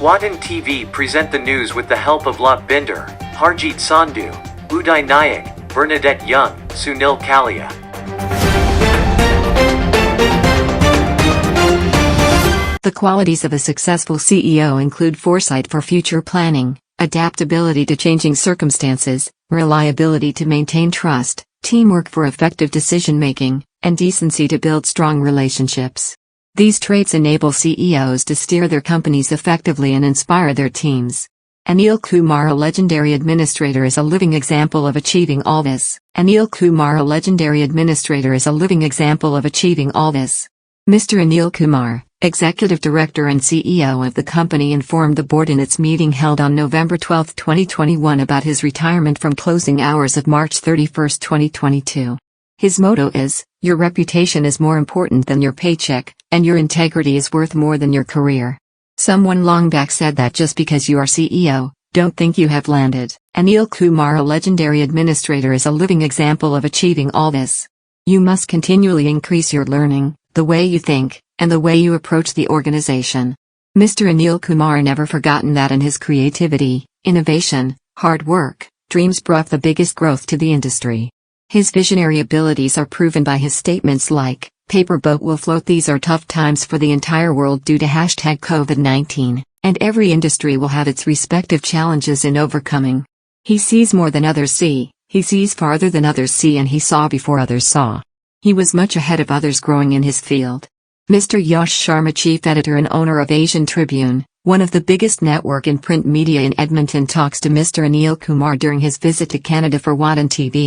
Swatan TV present the news with the help of Lot Binder, Harjeet Sandhu, Uday Nayak, Bernadette Young, Sunil Kalia. The qualities of a successful CEO include foresight for future planning, adaptability to changing circumstances, reliability to maintain trust, teamwork for effective decision-making, and decency to build strong relationships. These traits enable CEOs to steer their companies effectively and inspire their teams. Anil Kumar, a legendary administrator, is a living example of achieving all this. Anil Kumar, a legendary administrator, is a living example of achieving all this. Mr. Anil Kumar, Executive Director and CEO of the company, informed the board in its meeting held on November 12, 2021 about his retirement from closing hours of March 31, 2022. His motto is, "Your reputation is more important than your paycheck, and your integrity is worth more than your career." Someone long back said that just because you are CEO, don't think you have landed. Anil Kumar, a legendary administrator, is a living example of achieving all this. You must continually increase your learning, the way you think, and the way you approach the organization. Mr. Anil Kumar never forgotten that in his creativity, innovation, hard work, dreams brought the biggest growth to the industry. His visionary abilities are proven by his statements like, "Paper boat will float. These are tough times for the entire world due to #COVID-19, and every industry will have its respective challenges in overcoming." He sees more than others see, he sees farther than others see, and he saw before others saw. He was much ahead of others growing in his field. Mr. Yash Sharma, Chief Editor and owner of Asian Tribune, one of the biggest network in print media in Edmonton, talks to Mr. Anil Kumar during his visit to Canada for Swatan TV.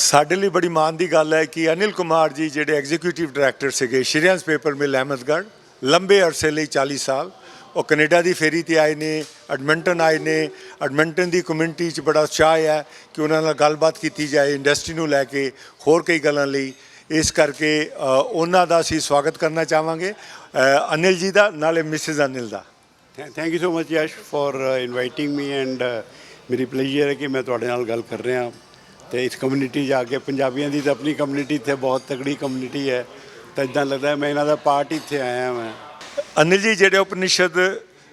ਸਾਡੇ ਲਈ ਬੜੀ ਮਾਣ ਦੀ ਗੱਲ ਹੈ ਕਿ ਅਨਿਲ ਕੁਮਾਰ ਜੀ ਜਿਹੜੇ executive director ਸੀਗੇ ਸ਼੍ਰੀਆਂਸ paper mill Ahmedgarh ਲੰਬੇ ਅਰਸੇ ਲਈ 40 ਸਾਲ ਉਹ ਕੈਨੇਡਾ ਦੀ ਫੇਰੀ ਤੇ ਆਏ ਨੇ, ਐਡਮਿੰਟਨ ਆਏ ਨੇ। ਐਡਮਿੰਟਨ ਦੀ ਕਮਿਊਨਿਟੀ 'ਚ ਬੜਾ ਉਤਸ਼ਾਹ ਹੈ ਕਿ ਉਹਨਾਂ ਨਾਲ ਗੱਲਬਾਤ ਕੀਤੀ ਜਾਏ ਇੰਡਸਟਰੀ ਨੂੰ ਲੈ ਕੇ, ਹੋਰ ਕਈ ਗੱਲਾਂ ਲਈ। ਇਸ ਕਰਕੇ ਉਹਨਾਂ ਦਾ ਅਸੀਂ ਸਵਾਗਤ ਕਰਨਾ ਚਾਹਾਂਗੇ ਅਨਿਲ ਜੀ ਦਾ, ਨਾਲੇ ਮਿਸਿਸ ਅਨਿਲ ਦਾ। Thank you so much yes for inviting me and ਮੇਰੀ ਪਲੇਜ਼ਰ ਹੈ ਕਿ ਮੈਂ ਤੁਹਾਡੇ ਨਾਲ ਗੱਲ ਕਰ ਰਿਹਾ ਤੇ ਇਸ ਕਮਿਊਨਿਟੀ ਜਾ ਕੇ। ਪੰਜਾਬੀਆਂ ਦੀ ਤਾਂ ਆਪਣੀ ਕਮਿਊਨਿਟੀ ਇੱਥੇ ਬਹੁਤ ਤਕੜੀ ਕਮਿਊਨਿਟੀ ਹੈ, ਤਾਂ ਇੱਦਾਂ ਲੱਗਦਾ ਮੈਂ ਇਹਨਾਂ ਦਾ ਪਾਰਟ ਇੱਥੇ ਆਇਆ ਮੈਂ। ਅਨਿਲ ਜੀ ਜਿਹੜੇ ਉਪਨਿਸ਼ਦ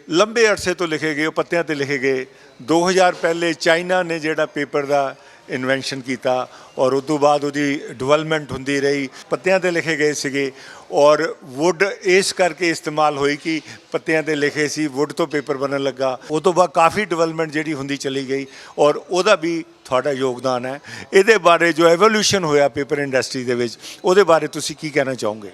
ਲੰਬੇ ਅਰਸੇ ਤੋਂ ਲਿਖੇ ਗਏ, ਉਹ ਪੱਤਿਆਂ 'ਤੇ ਲਿਖੇ ਗਏ। 2000 ਪਹਿਲੇ ਚਾਈਨਾ ਨੇ ਜਿਹੜਾ ਪੇਪਰ ਦਾ ਇਨਵੈਂਸ਼ਨ ਕੀਤਾ ਔਰ ਉਸ ਤੋਂ ਬਾਅਦ ਉਹਦੀ ਡਿਵੈਲਪਮੈਂਟ ਹੁੰਦੀ ਰਹੀ। ਪੱਤਿਆਂ 'ਤੇ ਲਿਖੇ ਗਏ ਸੀਗੇ ਔਰ ਵੁੱਡ ਇਸ ਕਰਕੇ ਇਸਤੇਮਾਲ ਹੋਈ ਕਿ ਪੱਤਿਆਂ 'ਤੇ ਲਿਖੇ ਸੀ, ਵੁੱਡ ਤੋਂ ਪੇਪਰ ਬਣਨ ਲੱਗਾ। ਉਹ ਤੋਂ ਬਾਅਦ ਕਾਫੀ ਡਿਵੈਲਪਮੈਂਟ ਜਿਹੜੀ ਹੁੰਦੀ ਚਲੀ ਗਈ ਔਰ ਉਹਦਾ ਵੀ ਤੁਹਾਡਾ ਯੋਗਦਾਨ ਹੈ। ਇਹਦੇ ਬਾਰੇ ਜੋ ਐਵੋਲਿਊਸ਼ਨ ਹੋਇਆ ਪੇਪਰ ਇੰਡਸਟਰੀ ਦੇ ਵਿੱਚ, ਉਹਦੇ ਬਾਰੇ ਤੁਸੀਂ ਕੀ ਕਹਿਣਾ ਚਾਹੋਗੇ?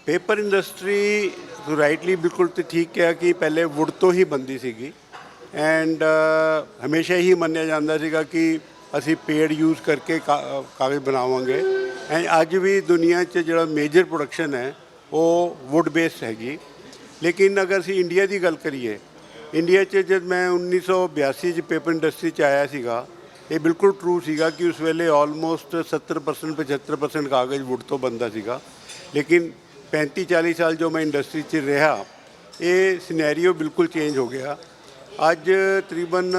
ਪੇਪਰ ਇੰਡਸਟਰੀ ਰਾਈਟਲੀ ਬਿਲਕੁਲ ਤੇ ਠੀਕ ਕਿਹਾ ਕਿ ਪਹਿਲੇ ਵੁੱਡ ਤੋਂ ਹੀ ਬਣਦੀ ਸੀਗੀ ਐਂਡ ਹਮੇਸ਼ਾ ਹੀ ਮੰਨਿਆ ਜਾਂਦਾ ਸੀਗਾ ਕਿ ਅਸੀਂ ਪੇੜ ਯੂਜ਼ ਕਰਕੇ ਕਾਗਜ਼ ਬਣਾਵਾਂਗੇ। ਐਂਡ ਅੱਜ ਵੀ ਦੁਨੀਆ 'ਚ ਜਿਹੜਾ ਮੇਜਰ ਪ੍ਰੋਡਕਸ਼ਨ ਹੈ ਉਹ ਵੁੱਡ ਬੇਸਡ ਹੈਗੀ। ਲੇਕਿਨ ਅਗਰ ਅਸੀਂ ਇੰਡੀਆ ਦੀ ਗੱਲ ਕਰੀਏ, ਇੰਡੀਆ 'ਚ ਜਦ ਮੈਂ 1982 'ਚ ਪੇਪਰ ਇੰਡਸਟਰੀ 'ਚ ਆਇਆ ਸੀਗਾ, ਇਹ ਬਿਲਕੁਲ ਟਰੂ ਸੀਗਾ ਕਿ ਉਸ ਵੇਲੇ ਆਲਮੋਸਟ 70% 75% ਕਾਗਜ਼ ਵੁੱਡ ਤੋਂ ਬਣਦਾ ਸੀਗਾ। ਲੇਕਿਨ 35-40 ਸਾਲ ਜੋ ਮੈਂ ਇੰਡਸਟਰੀ 'ਚ ਰਿਹਾ, ਇਹ ਸਿਨੈਰੀਓ ਬਿਲਕੁਲ ਚੇਂਜ ਹੋ ਗਿਆ। ਅੱਜ ਤਕਰੀਬਨ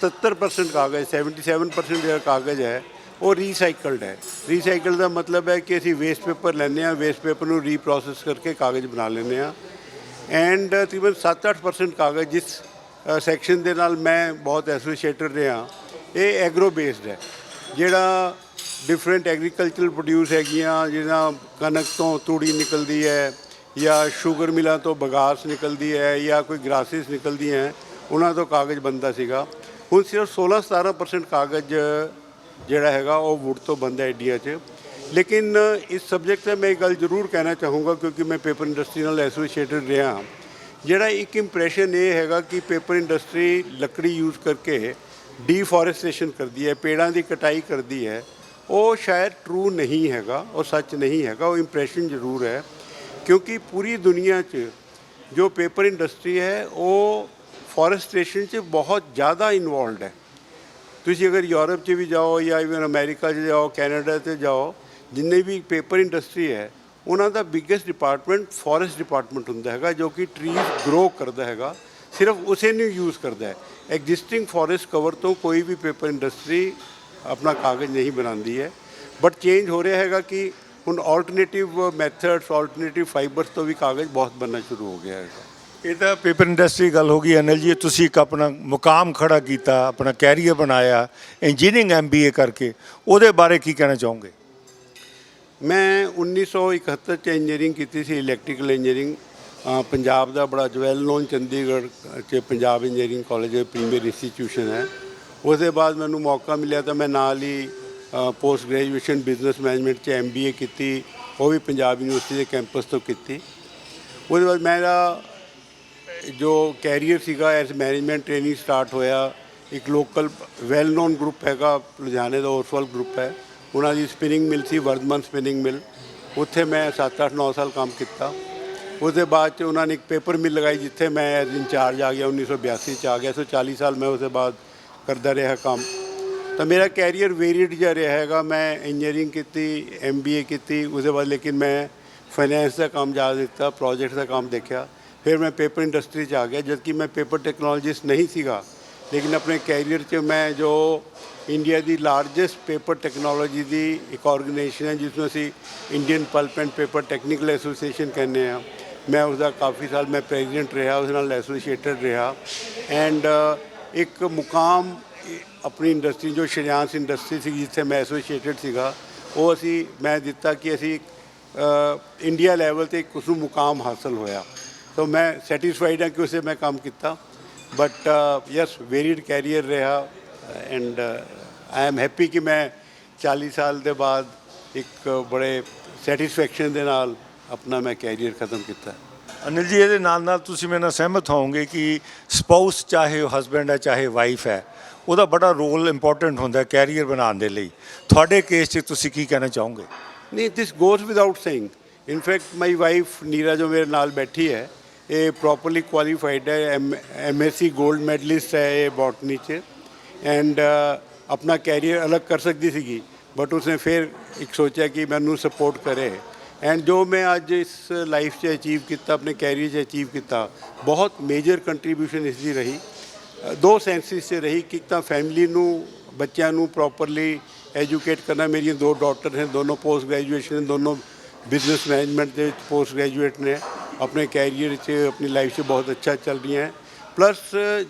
70% ਕਾਗਜ਼ 77% ਜਿਹੜਾ ਕਾਗਜ਼ ਹੈ ਉਹ ਰੀਸਾਈਕਲਡ ਹੈ। ਰੀਸਾਈਕਲ ਦਾ ਮਤਲਬ ਹੈ ਕਿ ਅਸੀਂ ਵੇਸਟ ਪੇਪਰ ਲੈਂਦੇ ਹਾਂ, ਵੇਸਟ ਪੇਪਰ ਨੂੰ ਰੀਪ੍ਰੋਸੈਸ ਕਰਕੇ ਕਾਗਜ਼ ਬਣਾ ਲੈਂਦੇ ਹਾਂ। ਐਂਡ ਤਕਰੀਬਨ 7-8% ਕਾਗਜ਼ ਜਿਸ ਸੈਕਸ਼ਨ ਦੇ ਨਾਲ ਮੈਂ ਬਹੁਤ ਐਸੋਸੀਏਟਡ ਰਿਹਾ, ਇਹ ਐਗਰੋ ਬੇਸਡ ਹੈ, ਜਿਹੜਾ ਡਿਫਰੈਂਟ ਐਗਰੀਕਲਚਰਲ ਪ੍ਰੋਡਿਊਸ ਹੈਗੀਆਂ, ਜਿਹਨਾਂ ਕਣਕ ਤੋਂ ਤੂੜੀ ਨਿਕਲਦੀ ਹੈ ਜਾਂ ਸ਼ੂਗਰ ਮਿਲਾਂ ਤੋਂ ਬਗਾਸ ਨਿਕਲਦੀ ਹੈ ਜਾਂ ਕੋਈ ਗ੍ਰਾਸਿਸ ਨਿਕਲਦੀਆਂ ਹੈ, ਉਹਨਾਂ ਤੋਂ ਕਾਗਜ਼ ਬਣਦਾ ਸੀਗਾ। ਹੁਣ ਸਿਰਫ 16-17% ਕਾਗਜ਼ ਜਿਹੜਾ ਹੈਗਾ ਉਹ ਵੁੱਡ ਤੋਂ ਬਣਦਾ ਇੰਡੀਆ 'ਚ। ਲੇਕਿਨ ਇਸ ਸਬਜੈਕਟ 'ਤੇ ਮੈਂ ਇੱਕ ਗੱਲ ਜ਼ਰੂਰ ਕਹਿਣਾ ਚਾਹੂੰਗਾ ਕਿਉਂਕਿ ਮੈਂ ਪੇਪਰ ਇੰਡਸਟਰੀ ਨਾਲ ਐਸੋਸੀਏਟਡ ਰਿਹਾ। ਜਿਹੜਾ ਇੱਕ ਇੰਪ੍ਰੈਸ਼ਨ ਇਹ ਹੈਗਾ ਕਿ ਪੇਪਰ ਇੰਡਸਟਰੀ ਲੱਕੜੀ ਯੂਜ਼ ਕਰਕੇ ਡੀਫੋਰੈਸਟੇਸ਼ਨ ਕਰਦੀ ਹੈ, ਪੇੜਾਂ ਦੀ ਕਟਾਈ ਕਰਦੀ ਹੈ, ਉਹ ਸ਼ਾਇਦ ਟਰੂ ਨਹੀਂ ਹੈਗਾ, ਉਹ ਸੱਚ ਨਹੀਂ ਹੈਗਾ। ਉਹ ਇੰਪ੍ਰੈਸ਼ਨ ਜ਼ਰੂਰ ਹੈ ਕਿਉਂਕਿ ਪੂਰੀ ਦੁਨੀਆ 'ਚ ਜੋ ਪੇਪਰ ਇੰਡਸਟਰੀ ਹੈ ਉਹ ਫੋਰੈਸਟੇਸ਼ਨ 'ਚ ਬਹੁਤ ਜ਼ਿਆਦਾ ਇਨਵੋਲਵਡ ਹੈ। ਤੁਸੀਂ ਅਗਰ ਯੂਰਪ 'ਚ ਵੀ ਜਾਓ ਜਾਂ ਇਵਨ ਅਮਰੀਕਾ 'ਚ ਜਾਓ, ਕੈਨੇਡਾ 'ਤੇ ਜਾਓ, ਜਿੰਨੇ ਵੀ ਪੇਪਰ ਇੰਡਸਟਰੀ ਹੈ ਉਹਨਾਂ ਦਾ ਬਿਗੇਸਟ ਡਿਪਾਰਟਮੈਂਟ ਫੋਰੈਸਟ ਡਿਪਾਰਟਮੈਂਟ ਹੁੰਦਾ ਹੈਗਾ, ਜੋ ਕਿ ਟਰੀਜ਼ ਗਰੋ ਕਰਦਾ ਹੈਗਾ, ਸਿਰਫ ਉਸੇ ਨੂੰ ਯੂਜ਼ ਕਰਦਾ ਹੈ। ਐਗਜ਼ਿਸਟਿੰਗ ਫੋਰੈਸਟ ਕਵਰ ਤੋਂ ਕੋਈ ਵੀ ਪੇਪਰ ਇੰਡਸਟਰੀ ਆਪਣਾ ਕਾਗਜ਼ ਨਹੀਂ ਬਣਾਉਂਦੀ ਹੈ। ਬਟ ਚੇਂਜ ਹੋ ਰਿਹਾ ਹੈਗਾ ਕਿ ਹੁਣ ਆਲਟਰਨੇਟਿਵ ਮੈਥਡਸ, ਆਲਟਰਨੇਟਿਵ ਫਾਈਬਰਸ ਤੋਂ ਵੀ ਕਾਗਜ਼ ਬਹੁਤ ਬਣਨਾ ਸ਼ੁਰੂ ਹੋ ਗਿਆ ਹੈਗਾ। ਇਹ ਤਾਂ ਪੇਪਰ ਇੰਡਸਟਰੀ ਗੱਲ ਹੋ ਗਈ ਅਨਿਲ ਜੀ, ਤੁਸੀਂ ਇੱਕ ਆਪਣਾ ਮੁਕਾਮ ਖੜਾ ਕੀਤਾ, ਆਪਣਾ ਕੈਰੀਅਰ ਬਣਾਇਆ ਇੰਜੀਨੀਅਰਿੰਗ MBA ਕਰਕੇ, ਉਹਦੇ ਬਾਰੇ ਕੀ ਕਹਿਣਾ ਚਾਹੋਗੇ? ਮੈਂ 1971 ਚ ਇੰਜੀਨੀਅਰਿੰਗ ਕੀਤੀ ਸੀ, ਇਲੈਕਟ੍ਰੀਕਲ ਇੰਜੀਨੀਅਰਿੰਗ। ਪੰਜਾਬ ਦਾ ਬੜਾ ਵੈਲ ਨੋਨ ਚੰਡੀਗੜ੍ਹ 'ਚ Punjab engineering college premier institution ਹੈ। ਉਸ ਦੇ ਬਾਅਦ ਮੈਨੂੰ ਮੌਕਾ ਮਿਲਿਆ ਤਾਂ ਮੈਂ ਨਾਲ ਹੀ ਪੋਸਟ ਗ੍ਰੈਜੂਏਸ਼ਨ ਬਿਜ਼ਨਸ ਮੈਨੇਜਮੈਂਟ 'ਚ MBA ਕੀਤੀ, ਉਹ ਵੀ ਪੰਜਾਬ ਯੂਨੀਵਰਸਿਟੀ ਦੇ ਕੈਂਪਸ ਤੋਂ ਕੀਤੀ। ਉਹਦੇ ਬਾਅਦ ਮੇਰਾ ਜੋ ਕੈਰੀਅਰ ਸੀਗਾ ਐਜ਼ ਮੈਨੇਜਮੈਂਟ ਟ੍ਰੇਨਿੰਗ ਸਟਾਰਟ ਹੋਇਆ। ਇੱਕ ਲੋਕਲ ਵੈਲ ਨੋਨ ਗਰੁੱਪ ਹੈਗਾ ਲੁਧਿਆਣੇ ਦਾ, ਓਰਸਵਾਲ ਗਰੁੱਪ ਹੈ, ਉਹਨਾਂ ਦੀ ਸਪਿਨਿੰਗ ਮਿਲ ਸੀ ਵਰਧਮਨ ਸਪਿਨਿੰਗ ਮਿਲ, ਉੱਥੇ ਮੈਂ 7-8-9 ਸਾਲ ਕੰਮ ਕੀਤਾ। ਉਸ ਦੇ ਬਾਅਦ 'ਚ ਉਹਨਾਂ ਨੇ ਇੱਕ ਪੇਪਰ ਮਿਲ ਲਗਾਈ ਜਿੱਥੇ ਮੈਂ ਐਜ਼ ਇੰਚਾਰਜ ਆ ਗਿਆ, 1982 'ਚ ਆ ਗਿਆ। ਸੋ 40 ਸਾਲ ਮੈਂ ਉਸ ਦੇ ਬਾਅਦ ਕਰਦਾ ਰਿਹਾ ਕੰਮ। ਤਾਂ ਮੇਰਾ ਕੈਰੀਅਰ ਵੇਰੀਡ ਜਿਹਾ ਰਿਹਾ ਹੈਗਾ। ਮੈਂ ਇੰਜੀਨੀਅਰਿੰਗ ਕੀਤੀ, MBA ਕੀਤੀ, ਉਸ ਦੇ ਬਾਅਦ ਲੇਕਿਨ ਮੈਂ ਫਾਈਨੈਂਸ ਦਾ ਕੰਮ ਜ਼ਿਆਦਾ ਦਿੱਤਾ, ਪ੍ਰੋਜੈਕਟ ਦਾ ਕੰਮ ਦੇਖਿਆ। ਫਿਰ ਮੈਂ ਪੇਪਰ ਇੰਡਸਟਰੀ 'ਚ ਆ ਗਿਆ, ਜਦਕਿ ਮੈਂ ਪੇਪਰ ਟੈਕਨੋਲੋਜਿਸਟ ਨਹੀਂ ਸੀਗਾ, ਲੇਕਿਨ ਆਪਣੇ ਕੈਰੀਅਰ 'ਚ ਮੈਂ ਜੋ ਇੰਡੀਆ ਦੀ ਲਾਰਜੈਸਟ ਪੇਪਰ ਟੈਕਨੋਲੋਜੀ ਦੀ ਇੱਕ ਆਰਗੇਨਾਈਜੇਸ਼ਨ ਹੈ ਜਿਸ ਨੂੰ ਅਸੀਂ Indian pulp and paper technical association ਕਹਿੰਦੇ ਹਾਂ, ਮੈਂ ਉਸਦਾ ਕਾਫੀ ਸਾਲ ਮੈਂ ਪ੍ਰੈਜ਼ੀਡੈਂਟ ਰਿਹਾ, ਉਸ ਨਾਲ ਐਸੋਸੀਏਟਡ ਰਿਹਾ। ਐਂਡ ਇੱਕ ਮੁਕਾਮ ਆਪਣੀ ਇੰਡਸਟਰੀ ਜੋ ਸ਼ਰਿਆਂਸ ਇੰਡਸਟਰੀ ਸੀ ਜਿੱਥੇ ਮੈਂ ਐਸੋਸੀਏਟਡ ਸੀਗਾ, ਉਹ ਮੈਂ ਦਿੱਤਾ ਕਿ ਅਸੀਂ ਇੰਡੀਆ ਲੈਵਲ 'ਤੇ ਉਸ ਨੂੰ ਮੁਕਾਮ ਹਾਸਲ ਹੋਇਆ। ਸੋ ਮੈਂ ਸੈਟਿਸਫਾਈਡ ਹਾਂ ਕਿ ਉਸੇ ਮੈਂ ਕੰਮ ਕੀਤਾ। ਬਟ ਯੈਸ, ਵੇਰੀਡ ਕੈਰੀਅਰ ਰਿਹਾ ਐਂਡ ਆਈ ਐਮ ਹੈਪੀ ਕਿ ਮੈਂ 40 ਸਾਲ ਦੇ ਬਾਅਦ ਇੱਕ ਬੜੇ ਸੈਟਿਸਫੈਕਸ਼ਨ ਦੇ ਨਾਲ ਆਪਣਾ ਮੈਂ ਕੈਰੀਅਰ ਖਤਮ ਕੀਤਾ। ਅਨਿਲ ਜੀ, ਇਹਦੇ ਨਾਲ ਨਾਲ ਤੁਸੀਂ ਮੇਰੇ ਨਾਲ ਸਹਿਮਤ ਹੋਵੋਗੇ ਕਿ ਸਪਾਊਸ ਚਾਹੇ ਉਹ ਹਸਬੈਂਡ ਹੈ ਚਾਹੇ ਵਾਈਫ ਹੈ, ਉਹਦਾ ਬੜਾ ਰੋਲ ਇੰਪੋਰਟੈਂਟ ਹੁੰਦਾ ਕੈਰੀਅਰ ਬਣਾਉਣ ਦੇ ਲਈ। ਤੁਹਾਡੇ ਕੇਸ 'ਚ ਤੁਸੀਂ ਕੀ ਕਹਿਣਾ ਚਾਹੋਗੇ? ਨਹੀਂ, this goes without saying. In fact my wife Neera ਜੋ ਮੇਰੇ ਨਾਲ ਬੈਠੀ ਹੈ, ਇਹ ਪ੍ਰੋਪਰਲੀ ਕੁਆਲੀਫਾਈਡ ਹੈ, MSc ਗੋਲਡ ਮੈਡਲਿਸਟ ਹੈ ਇਹ ਬੋਟਨੀ 'ਚ। ਐਂਡ ਆਪਣਾ ਕੈਰੀਅਰ ਅਲੱਗ ਕਰ ਸਕਦੀ ਸੀਗੀ, ਬਟ ਉਸਨੇ ਫਿਰ ਇੱਕ ਸੋਚਿਆ ਕਿ ਮੈਨੂੰ ਸਪੋਰਟ ਕਰੇ। ਐਂਡ ਜੋ ਮੈਂ ਅੱਜ ਇਸ ਲਾਈਫ 'ਚ ਅਚੀਵ ਕੀਤਾ, ਆਪਣੇ ਕੈਰੀਅਰ 'ਚ ਅਚੀਵ ਕੀਤਾ, ਬਹੁਤ ਮੇਜਰ ਕੰਟਰੀਬਿਊਸ਼ਨ ਇਸ ਦੀ ਰਹੀ। ਦੋ ਸੈਂਸਿਸ 'ਚ ਰਹੀ ਕਿ ਤਾਂ ਫੈਮਿਲੀ ਨੂੰ, ਬੱਚਿਆਂ ਨੂੰ ਪ੍ਰੋਪਰਲੀ ਐਜੂਕੇਟ ਕਰਨਾ। ਮੇਰੀਆਂ 2 ਡਾਟਰ हैं, ਦੋਨੋਂ ਪੋਸਟ ਗ੍ਰੈਜੂਏਸ਼ਨ, ਦੋਨੋਂ ਬਿਜ਼ਨਸ ਮੈਨੇਜਮੈਂਟ ਦੇ ਵਿੱਚ ਪੋਸਟ ਗ੍ਰੈਜੂਏਟ ਨੇ, ਆਪਣੇ ਕੈਰੀਅਰ 'ਚ ਆਪਣੀ ਲਾਈਫ 'ਚ ਬਹੁਤ ਅੱਛਾ ਚੱਲ ਰਹੀਆਂ। ਪਲੱਸ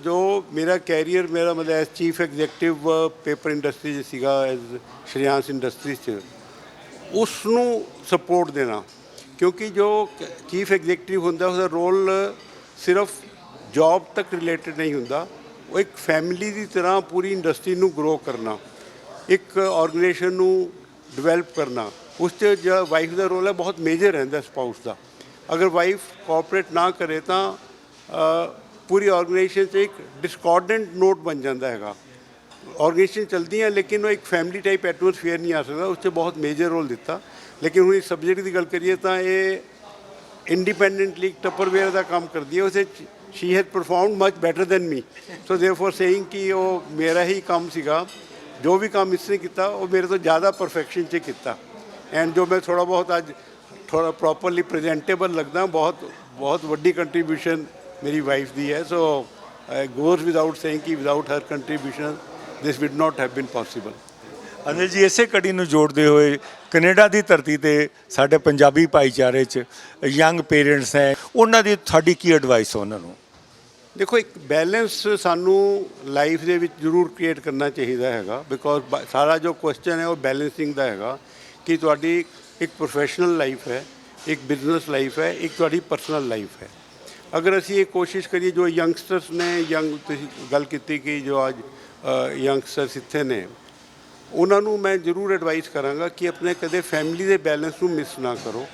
ਜੋ ਮੇਰਾ ਕੈਰੀਅਰ, ਮੇਰਾ ਮਤਲਬ as chief executive paper industry 'ਚ ਸੀਗਾ, ਐਜ਼ ਸ਼ਰਿਆਂਸ ਇੰਡਸਟਰੀ 'ਚ, ਉਸ ਨੂੰ ਸਪੋਰਟ ਦੇਣਾ। ਕਿਉਂਕਿ ਜੋ ਚੀਫ ਐਗਜ਼ੈਕਟਿਵ ਹੁੰਦਾ ਉਹਦਾ ਰੋਲ ਸਿਰਫ ਜੌਬ ਤੱਕ ਰਿਲੇਟਡ ਨਹੀਂ ਹੁੰਦਾ, ਉਹ ਇੱਕ ਫੈਮਿਲੀ ਦੀ ਤਰ੍ਹਾਂ ਪੂਰੀ ਇੰਡਸਟਰੀ ਨੂੰ ਗਰੋ ਕਰਨਾ, ਇੱਕ ਆਰਗੇਨਾਈਜੇਸ਼ਨ ਨੂੰ ਡਿਵੈਲਪ ਕਰਨਾ। ਉਸ 'ਚ ਜਿਹੜਾ ਵਾਈਫ ਦਾ ਰੋਲ ਹੈ ਬਹੁਤ ਮੇਜਰ ਰਹਿੰਦਾ ਸਪਾਊਸ ਦਾ। ਅਗਰ ਵਾਈਫ ਕੋਆਪਰੇਟ ਨਾ ਕਰੇ ਤਾਂ ਪੂਰੀ ਆਰਗੇਨਾਈਜੇਸ਼ਨ 'ਚ ਇੱਕ ਡਿਸਕੋਰਡੈਂਟ ਨੋਟ ਬਣ ਜਾਂਦਾ ਹੈਗਾ। ਆਰਗੇਨਾਈਜੇਸ਼ਨ ਚਲਦੀਆਂ ਲੇਕਿਨ ਉਹ ਇੱਕ ਫੈਮਿਲੀ ਟਾਈਪ ਐਟਮੋਸਫੀਅਰ ਨਹੀਂ ਆ ਸਕਦਾ। ਉਸ 'ਚ ਬਹੁਤ ਮੇਜਰ ਰੋਲ ਦਿੱਤਾ। ਲੇਕਿਨ ਹੁਣ ਇਸ ਸਬਜੈਕਟ ਦੀ ਗੱਲ ਕਰੀਏ ਤਾਂ ਇਹ ਇੰਡੀਪੈਂਡੈਂਟਲੀ ਟੱਪਰਵੇਅਰ ਦਾ ਕੰਮ ਕਰਦੀ ਹੈ। ਉਹਦੇ she has performed much better than me. So therefore saying ਕਿ ਉਹ ਮੇਰਾ ਹੀ ਕੰਮ ਸੀਗਾ, ਜੋ ਵੀ ਕੰਮ ਇਸਨੇ ਕੀਤਾ ਉਹ ਮੇਰੇ ਤੋਂ ਜ਼ਿਆਦਾ ਪਰਫੈਕਸ਼ਨ 'ਚ ਕੀਤਾ। ਐਂਡ ਜੋ ਮੈਂ ਥੋੜ੍ਹਾ ਬਹੁਤ ਅੱਜ ਥੋੜ੍ਹਾ ਪ੍ਰੋਪਰਲੀ ਪ੍ਰੈਜੈਂਟੇਬਲ ਲੱਗਦਾ, ਬਹੁਤ ਵੱਡੀ ਕੰਟਰੀਬਿਊਸ਼ਨ ਮੇਰੀ ਵਾਈਫ ਦੀ ਹੈ। ਸੋ ਗੋਜ਼ ਵਿਦਆਊਟ ਸੇਇੰਗ ਕਿ without her contribution this would not have been possible. Anil ji, ਇਸੇ ਕੜੀ ਨੂੰ ਜੋੜਦੇ ਹੋਏ ਕੈਨੇਡਾ ਦੀ ਧਰਤੀ ਤੇ ਸਾਡੇ ਪੰਜਾਬੀ ਭਾਈਚਾਰੇ 'ਚ ਯੰਗ ਪੇਰੈਂਟਸ ਹੈ, ਉਹਨਾਂ ਦੀ ਤੁਹਾਡੀ ਕੀ ਐਡਵਾਈਸ ਉਹਨਾਂ ਨੂੰ? ਦੇਖੋ, ਇੱਕ ਬੈਲੈਂਸ ਸਾਨੂੰ ਲਾਈਫ ਦੇ ਵਿੱਚ ਜ਼ਰੂਰ ਕ੍ਰੀਏਟ ਕਰਨਾ ਚਾਹੀਦਾ ਹੈਗਾ। ਬਿਕੋਜ਼ ਸਾਰਾ ਜੋ ਕੁਐਸਚਨ ਹੈ ਉਹ ਬੈਲੈਂਸਿੰਗ ਦਾ ਹੈਗਾ ਕਿ ਤੁਹਾਡੀ ਇੱਕ ਪ੍ਰੋਫੈਸ਼ਨਲ ਲਾਈਫ ਹੈ, ਇੱਕ ਬਿਜ਼ਨਸ ਲਾਈਫ ਹੈ, ਇੱਕ ਤੁਹਾਡੀ ਪਰਸਨਲ ਲਾਈਫ ਹੈ। ਅਗਰ ਅਸੀਂ ਇਹ ਕੋਸ਼ਿਸ਼ ਕਰੀਏ, ਜੋ ਯੰਗਸਟਰਸ ਨੇ, ਤੁਸੀਂ ਗੱਲ ਕੀਤੀ ਕਿ ਜੋ ਅੱਜ ਯੰਗਸਟਰਸ ਇੱਥੇ ਨੇ, ਉਹਨਾਂ ਨੂੰ ਮੈਂ ਜ਼ਰੂਰ ਐਡਵਾਈਸ ਕਰਾਂਗਾ ਕਿ ਆਪਣੇ ਕਦੇ ਫੈਮਿਲੀ ਦੇ ਬੈਲੈਂਸ ਨੂੰ ਮਿਸ ਨਾ ਕਰੋ।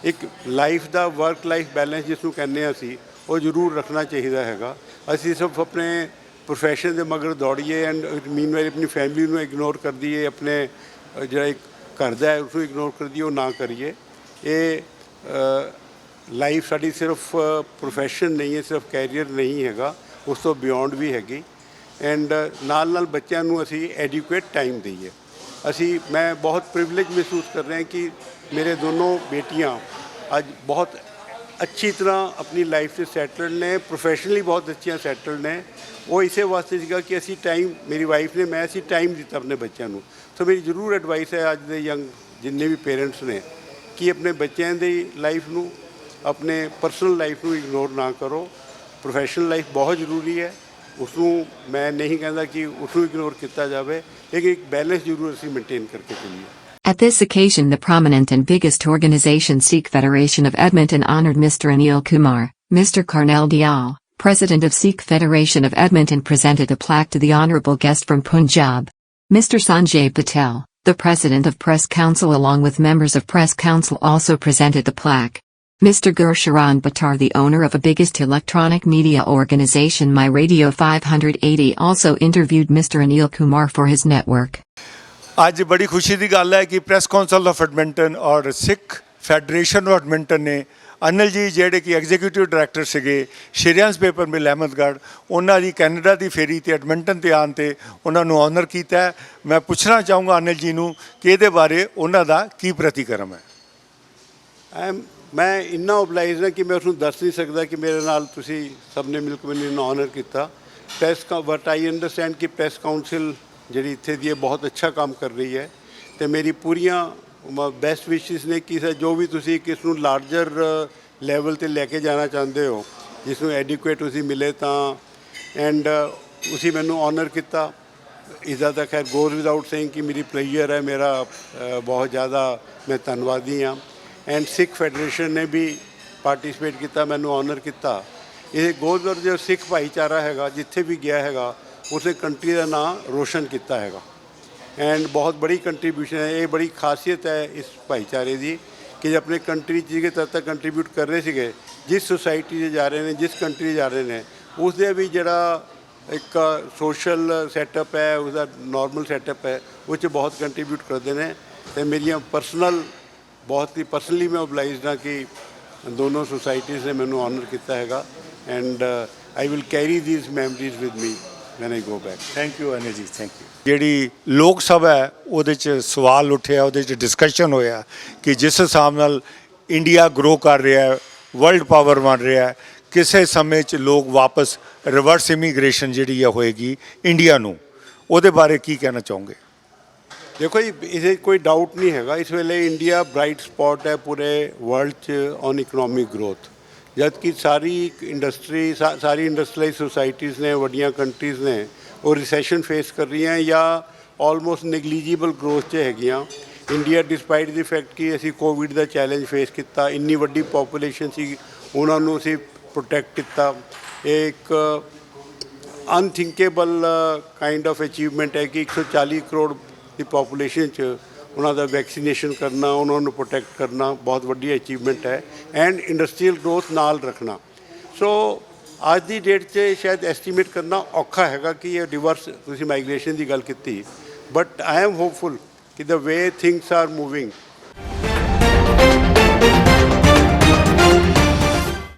ਇੱਕ ਲਾਈਫ ਦਾ ਵਰਕ ਲਾਈਫ ਬੈਲੈਂਸ ਜਿਸ ਨੂੰ ਕਹਿੰਦੇ ਹਾਂ ਅਸੀਂ, ਉਹ ਜ਼ਰੂਰ ਰੱਖਣਾ ਚਾਹੀਦਾ ਹੈਗਾ। ਅਸੀਂ ਸਿਰਫ ਆਪਣੇ ਪ੍ਰੋਫੈਸ਼ਨ ਦੇ ਮਗਰ ਦੌੜੀਏ ਐਂਡ ਮੀਨਵਾਈਲ ਆਪਣੀ ਫੈਮਿਲੀ ਨੂੰ ਇਗਨੋਰ ਕਰ ਦਈਏ, ਆਪਣੇ ਜਿਹੜਾ ਇੱਕ ਘਰ ਦਾ ਹੈ ਉਸਨੂੰ ਇਗਨੋਰ ਕਰ ਦਈਏ, ਉਹ ਨਾ ਕਰੀਏ। ਇਹ ਲਾਈਫ ਸਾਡੀ ਸਿਰਫ ਪ੍ਰੋਫੈਸ਼ਨ ਨਹੀਂ ਹੈ, ਸਿਰਫ ਕੈਰੀਅਰ ਨਹੀਂ ਹੈਗਾ, ਉਸ ਤੋਂ ਬਿਯੋਂਡ ਵੀ ਹੈਗੀ। ਐਂਡ ਨਾਲ ਬੱਚਿਆਂ ਨੂੰ ਅਸੀਂ ਐਡੂਕੇਟ ਟਾਈਮ ਦਈਏ। ਮੈਂ ਬਹੁਤ ਪ੍ਰਿਵਿਲੇਜ ਮਹਿਸੂਸ ਕਰ ਰਿਹਾ ਕਿ ਮੇਰੇ ਦੋਨੋਂ ਬੇਟੀਆਂ ਅੱਜ ਬਹੁਤ ਅੱਛੀ ਤਰ੍ਹਾਂ ਆਪਣੀ ਲਾਈਫ 'ਚ ਸੈਟਲਡ ਨੇ, ਪ੍ਰੋਫੈਸ਼ਨਲੀ ਬਹੁਤ ਅੱਛੀਆਂ ਸੈਟਲਡ ਨੇ। ਉਹ ਇਸੇ ਵਾਸਤੇ ਸੀਗਾ ਕਿ ਅਸੀਂ ਟਾਈਮ, ਮੇਰੀ ਵਾਈਫ ਨੇ, ਮੈਂ ਅਸੀਂ ਟਾਈਮ ਦਿੱਤਾ ਆਪਣੇ ਬੱਚਿਆਂ ਨੂੰ। ਸੋ ਮੇਰੀ ਜ਼ਰੂਰ ਐਡਵਾਈਸ ਹੈ ਅੱਜ ਦੇ ਯੰਗ ਜਿੰਨੇ ਵੀ ਪੇਰੈਂਟਸ ਨੇ ਕਿ ਆਪਣੇ ਬੱਚਿਆਂ ਦੀ ਲਾਈਫ ਨੂੰ ਆਪਣੇ ਪਰਸਨਲ ਲਾਈਫ ਨੂੰ ਇਗਨੋਰ ਨਾ ਕਰੋ। ਪ੍ਰੋਫੈਸ਼ਨਲ ਲਾਈਫ ਬਹੁਤ ਜ਼ਰੂਰੀ ਹੈ, ਉਸਨੂੰ ਮੈਂ ਨਹੀਂ ਕਹਿੰਦਾ ਕਿ ਉਸਨੂੰ ਇਗਨੋਰ ਕੀਤਾ ਜਾਵੇ, ਲੇਕਿਨ ਇੱਕ ਬੈਲੈਂਸ ਜ਼ਰੂਰ ਅਸੀਂ ਮੇਨਟੇਨ ਕਰਕੇ ਚੱਲੀਏ। At this occasion, the prominent and biggest organization Sikh Federation of Edmonton honored Mr. Anil Kumar. Mr. Karnal Dial, President of Sikh Federation of Edmonton, presented a plaque to the honorable guest from Punjab. Mr. Sanjay Patel, the President of Press Council, along with members of Press Council, also presented the plaque. Mr. Gursharan Bhattar, the owner of the biggest electronic media organization My Radio 580, also interviewed Mr. Anil Kumar for his network. ਅੱਜ ਬੜੀ ਖੁਸ਼ੀ ਦੀ ਗੱਲ ਹੈ ਕਿ press council of Edmonton ਔਰ ਸਿੱਖ federation of Edmonton ਨੇ ਅਨਿਲ ਜੀ ਜਿਹੜੇ ਕਿ ਐਗਜ਼ੀਕਿਊਟਿਵ ਡਾਇਰੈਕਟਰ ਸੀਗੇ ਸ਼੍ਰੀਆਂਸ ਪੇਪਰ ਮਿਲ ਅਹਿਮਦਗੜ੍ਹ, ਉਹਨਾਂ ਦੀ ਕੈਨੇਡਾ ਦੀ ਫੇਰੀ ਤੇ ਐਡਮਿੰਟਨ ਤੇ ਆਉਣ ਤੇ ਉਹਨਾਂ ਨੂੰ ਆਨਰ ਕੀਤਾ ਹੈ। ਮੈਂ ਪੁੱਛਣਾ ਚਾਹੂੰਗਾ ਅਨਿਲ ਜੀ ਨੂੰ ਕਿ ਇਹਦੇ ਬਾਰੇ ਉਹਨਾਂ ਦਾ ਕੀ ਪ੍ਰਤੀਕਰਮ ਹੈ। ਮੈਂ ਇੰਨਾ ਓਬਲਾਈਜ਼ ਹਾਂ ਕਿ ਮੈਂ ਉਸਨੂੰ ਦੱਸ ਨਹੀਂ ਸਕਦਾ ਕਿ ਮੇਰੇ ਨਾਲ ਤੁਸੀਂ ਸਭ ਨੇ ਮਿਲ ਕੇ ਮੈਨੂੰ ਆਨਰ ਕੀਤਾ। ਪ੍ਰੈਸ ਬਟ ਆਈ ਅੰਡਰਸਟੈਂਡ ਕਿ ਪ੍ਰੈਸ ਕਾਉਂਸਿਲ ਜਿਹੜੀ ਇੱਥੇ ਦੀ ਹੈ ਬਹੁਤ ਅੱਛਾ ਕੰਮ ਕਰ ਰਹੀ ਹੈ ਅਤੇ ਮੇਰੀ ਪੂਰੀਆਂ ਬੈਸਟ ਵਿਸ਼ਿਸ ਨੇ ਕਿ ਜੋ ਵੀ ਤੁਸੀਂ ਕਿਸ ਨੂੰ ਲਾਰਜਰ ਲੈਵਲ 'ਤੇ ਲੈ ਕੇ ਜਾਣਾ ਚਾਹੁੰਦੇ ਹੋ, ਜਿਸ ਨੂੰ ਐਡਿਕੁਏਟ ਤੁਸੀਂ ਮਿਲੇ ਤਾਂ ਐਂਡ ਤੁਸੀਂ ਮੈਨੂੰ ਆਨਰ ਕੀਤਾ। ਇਸਦਾ ਤਾਂ ਖੈਰ ਗੋਜ਼ ਵਿਦਆਊਟ ਸੇਇੰਗ ਕਿ ਮੇਰੀ ਪਲੇਜ਼ਰ ਹੈ, ਮੇਰਾ ਬਹੁਤ ਜ਼ਿਆਦਾ ਮੈਂ ਧੰਨਵਾਦੀ ਹਾਂ। ਐਂਡ ਸਿੱਖ ਫੈਡਰੇਸ਼ਨ ਨੇ ਵੀ ਪਾਰਟੀਸਪੇਟ ਕੀਤਾ, ਮੈਨੂੰ ਆਨਰ ਕੀਤਾ। ਇਹ ਗੋਜ਼ ਜੋ ਸਿੱਖ ਭਾਈਚਾਰਾ ਹੈਗਾ ਜਿੱਥੇ ਵੀ ਗਿਆ ਹੈਗਾ ਉਸਨੇ ਕੰਟਰੀ ਦਾ ਨਾਂ ਰੋਸ਼ਨ ਕੀਤਾ ਹੈਗਾ ਐਂਡ ਬਹੁਤ ਬੜੀ ਕੰਟਰੀਬਿਊਸ਼ਨ ਹੈ। ਇਹ ਬੜੀ ਖਾਸੀਅਤ ਹੈ ਇਸ ਭਾਈਚਾਰੇ ਦੀ ਕਿ ਆਪਣੇ ਕੰਟਰੀ 'ਚ ਜਿਹੜੇ ਤਦ ਤੱਕ ਕੰਟਰੀਬਿਊਟ ਕਰ ਰਹੇ ਸੀਗੇ, ਜਿਸ ਸੁਸਾਇਟੀ 'ਚ ਜਾ ਰਹੇ ਨੇ, ਜਿਸ ਕੰਟਰੀ 'ਚ ਜਾ ਰਹੇ ਨੇ, ਉਸਦੇ ਵੀ ਜਿਹੜਾ ਇੱਕ ਸੋਸ਼ਲ ਸੈਟਅਪ ਹੈ, ਉਸਦਾ ਨਾਰਮਲ ਸੈਟਅਪ ਹੈ, ਉਹ 'ਚ ਬਹੁਤ ਕੰਟਰੀਬਿਊਟ ਕਰਦੇ ਨੇ। ਅਤੇ ਮੇਰੀਆਂ ਬਹੁਤ ਹੀ ਪਰਸਨਲੀ ਮੈਂ ਓਬਲਾਈਜ਼ਡ ਹਾਂ ਕਿ ਦੋਨੋਂ ਸੁਸਾਇਟੀਜ਼ ਨੇ ਮੈਨੂੰ ਆਨਰ ਕੀਤਾ ਹੈਗਾ and I will carry these memories with me van I go back. Thank you Anil ਜੀ, ਥੈਂਕ ਯੂ। ਜਿਹੜੀ ਲੋਕ ਸਭਾ ਹੈ ਉਹਦੇ 'ਚ ਸਵਾਲ ਉੱਠਿਆ, ਉਹਦੇ 'ਚ ਡਿਸਕਸ਼ਨ ਹੋਇਆ ਕਿ ਜਿਸ ਹਿਸਾਬ ਨਾਲ ਇੰਡੀਆ ਗਰੋ ਕਰ ਰਿਹਾ ਹੈ, ਵਰਲਡ ਪਾਵਰ ਬਣ ਰਿਹਾ ਹੈ, ਕਿਸੇ ਸਮੇਂ 'ਚ ਲੋਕ ਵਾਪਸ ਰਿਵਰਸ ਇਮੀਗ੍ਰੇਸ਼ਨ ਜਿਹੜੀ ਹੈ ਹੋਏਗੀ ਇੰਡੀਆ ਨੂੰ, ਉਹਦੇ ਬਾਰੇ ਕੀ ਕਹਿਣਾ ਚਾਹੋਗੇ? ਦੇਖੋ ਜੀ, ਇਹਦੇ ਕੋਈ ਡਾਊਟ ਨਹੀਂ ਹੈਗਾ, ਇਸ ਵੇਲੇ ਇੰਡੀਆ ਬ੍ਰਾਈਟ ਸਪੌਟ ਹੈ ਪੂਰੇ ਵਰਲਡ 'ਚ ਔਨ ਇਕਨੋਮਿਕ ਗਰੋਥ। ਜਦ ਕਿ ਸਾਰੀ ਇੰਡਸਟਰੀਅਲਾਈਜ਼ ਸੁਸਾਇਟੀਜ਼ ਨੇ, ਵੱਡੀਆਂ ਕੰਟਰੀਜ਼ ਨੇ, ਉਹ ਰਿਸੈਸ਼ਨ ਫੇਸ ਕਰ ਰਹੀਆਂ ਜਾਂ ਆਲਮੋਸਟ ਨੈਗਲੀਜੀਬਲ ਗਰੋਥ 'ਚ ਹੈਗੀਆਂ। ਇੰਡੀਆ ਡਿਸਪਾਈਟ ਦੀ ਫੈਕਟ ਕਿ ਅਸੀਂ ਕੋਵਿਡ ਦਾ ਚੈਲੰਜ ਫੇਸ ਕੀਤਾ, ਇੰਨੀ ਵੱਡੀ ਪੋਪੂਲੇਸ਼ਨ ਸੀ, ਉਹਨਾਂ ਨੂੰ ਅਸੀਂ ਪ੍ਰੋਟੈਕਟ ਕੀਤਾ। ਇਹ ਇੱਕ ਅਨਥਿੰਕੇਬਲ ਕਾਈਂਡ ਆਫ ਅਚੀਵਮੈਂਟ ਹੈ ਕਿ 140 ਕਰੋੜ ਦੀ ਪੋਪੂਲੇਸ਼ਨ 'ਚ ਉਹਨਾਂ ਦਾ ਵੈਕਸੀਨੇਸ਼ਨ ਕਰਨਾ, ਉਹਨਾਂ ਨੂੰ ਪ੍ਰੋਟੈਕਟ ਕਰਨਾ ਬਹੁਤ ਵੱਡੀ ਅਚੀਵਮੈਂਟ ਹੈ ਐਂਡ ਇੰਡਸਟਰੀਅਲ ਗਰੋਥ ਨਾਲ ਰੱਖਣਾ। ਸੋ ਅੱਜ ਦੀ ਡੇਟ 'ਚ ਸ਼ਾਇਦ ਐਸਟੀਮੇਟ ਕਰਨਾ ਔਖਾ ਹੈਗਾ ਕਿ ਇਹ ਰਿਵਰਸ, ਤੁਸੀਂ ਮਾਈਗ੍ਰੇਸ਼ਨ ਦੀ ਗੱਲ ਕੀਤੀ, ਬਟ ਆਈ ਐਮ ਹੋਪਫੁਲ ਕਿ ਦ ਵੇ ਥਿੰਗਸ ਆਰ ਮੂਵਿੰਗ